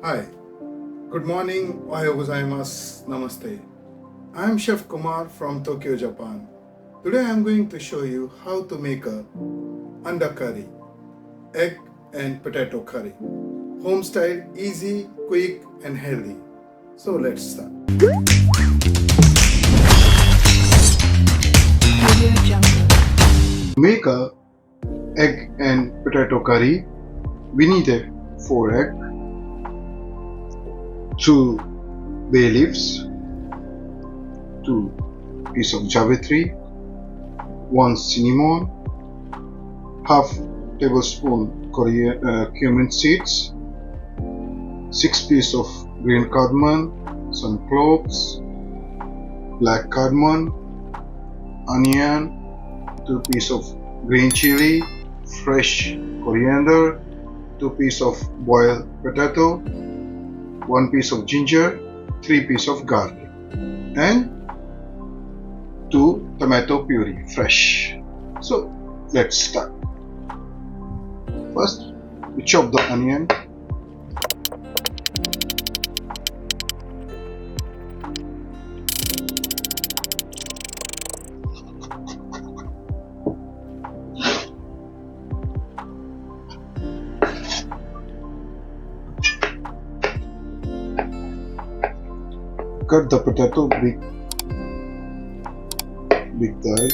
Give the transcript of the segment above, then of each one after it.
Hi, good morning, ohayo gozaimasu, namaste. I am Chef Kumar from Tokyo, Japan. Today I am going to show you how to make a anda curry, egg and potato curry. Home style, easy, quick and healthy. So let's start. To make a egg and potato curry, we need a 4 egg, 2 bay leaves, 2 piece of javitri, 1 cinnamon, half tablespoon cumin seeds, 6 piece of green cardamom, some cloves, black cardamom, onion, 2 piece of green chili, fresh coriander, 2 piece of boiled potato, 1 piece of ginger, 3 piece of garlic, and 2 tomato puree fresh. So let's start. First we chop the onion. Cut the potato big die.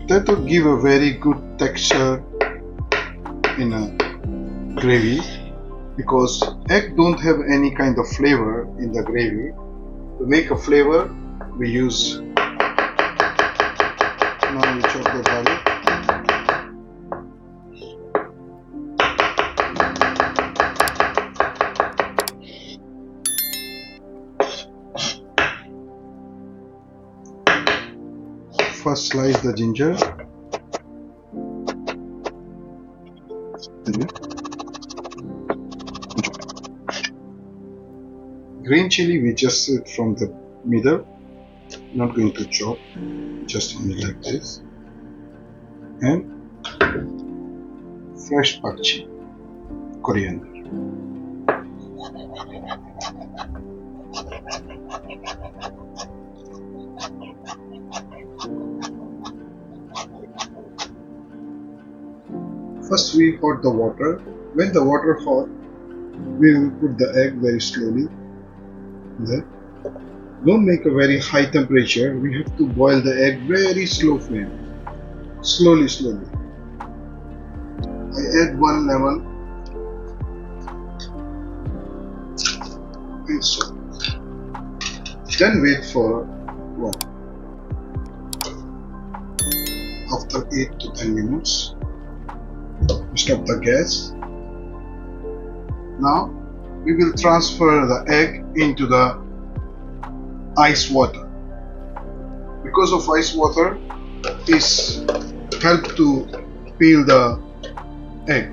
Potato give a very good texture in a gravy because egg don't have any kind of flavor in the gravy. To make a flavor we use. Now we chop the garlic. First slice the ginger. Green chili we just sit from the middle, not going to chop, just only like this. And fresh pakchi, coriander. First we hot the water. When the water hot, we will put the egg very slowly. There. Don't make a very high temperature. We have to boil the egg very slow flame. Slowly. I add 1 lemon and salt. Then wait for what? After 8 to 10 minutes, stop the gas. Now we will transfer the egg into the ice water. Because of ice water is help to peel the egg.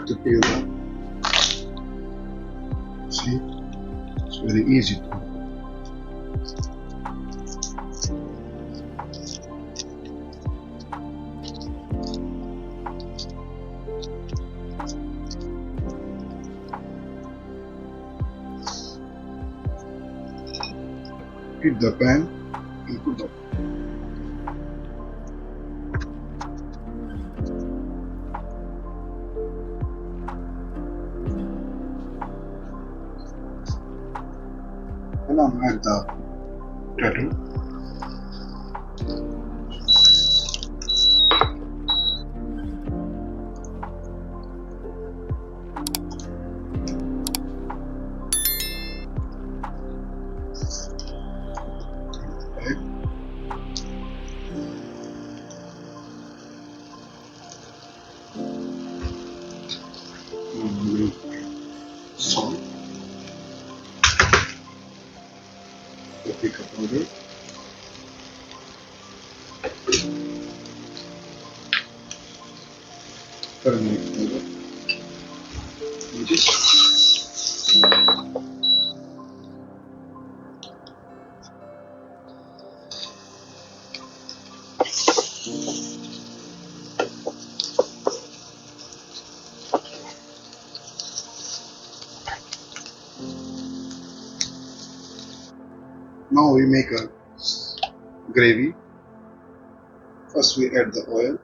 To peel the, see, it's very easy to. Heat the pan and put the and now add the potato. Salt, paprika powder, turmeric powder, and just Now we make a gravy. First we add the oil.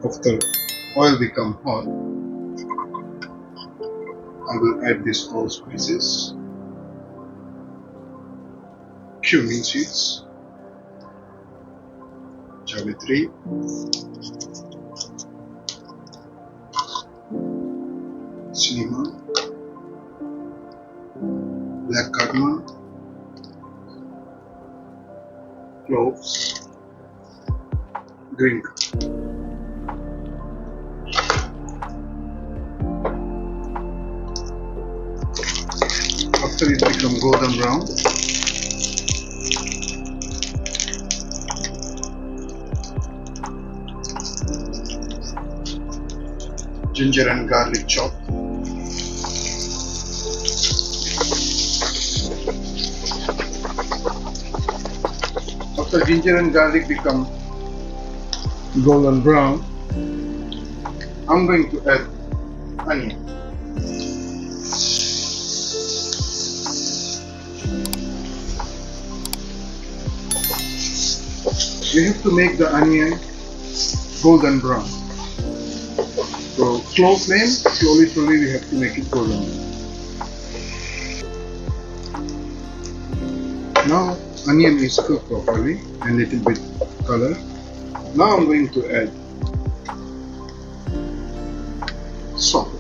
After oil become hot, I will add this all spices, cumin seeds, jaggery, cinnamon, black cardamom, cloves, green. After it become golden brown, ginger and garlic chop. After ginger and garlic become golden brown, I'm going to add onion. You have to make the onion golden brown. So slow flame, slowly we have to make it golden. Now onion is cooked properly and little bit color. Now I'm going to add salt.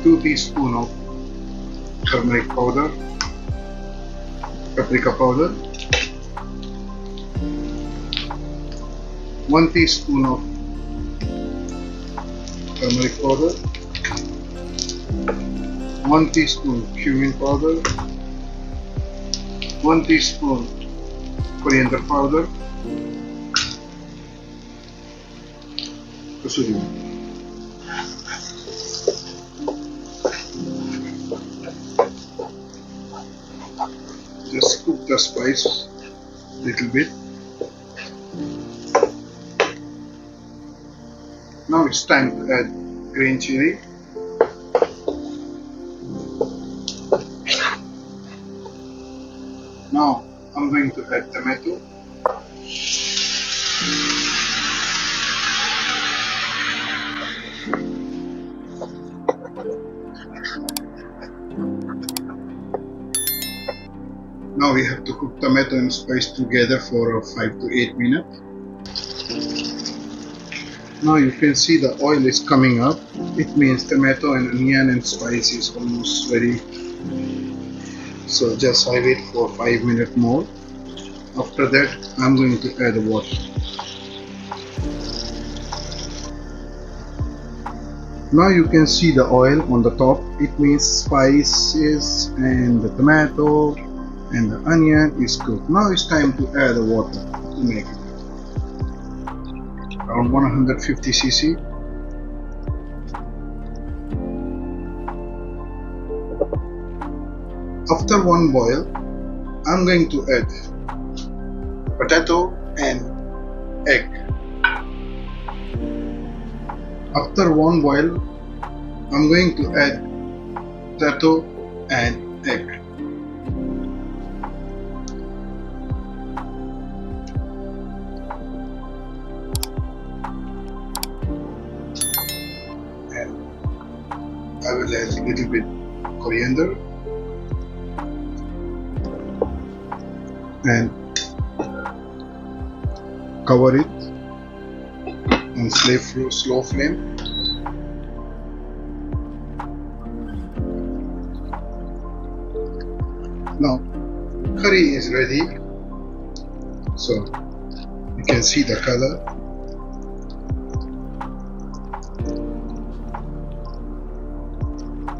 Two teaspoons of turmeric powder, paprika powder, 1 teaspoon of turmeric powder, 1 teaspoon cumin powder, 1 teaspoon coriander powder, kasuri. Just cook the spice little bit. Now it's time to add green chili. Now I'm going to add tomato. Now we have to cook tomato and spice together for 5 to 8 minutes. Now you can see the oil is coming up. It means tomato and onion and spice is almost ready. So just I wait for 5 minutes more. After that I'm going to add water. Now you can see the oil on the top. It means spices and the tomato and the onion is cooked. Now it's time to add the water to make it. Around 150 cc. After one boil, I'm going to add potato and egg. After one boil, I'm going to add potato and egg. And I will add a little bit coriander and cover it on slow flame. Now curry is ready, so you can see the color.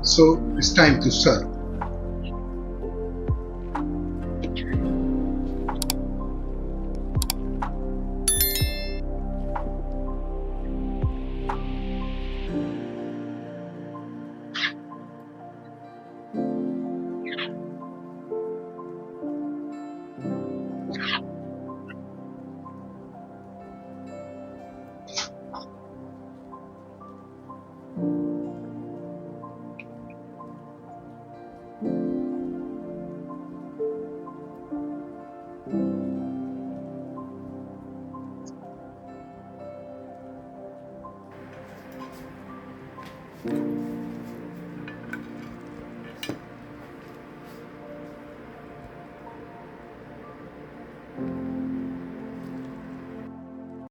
So it's time to serve.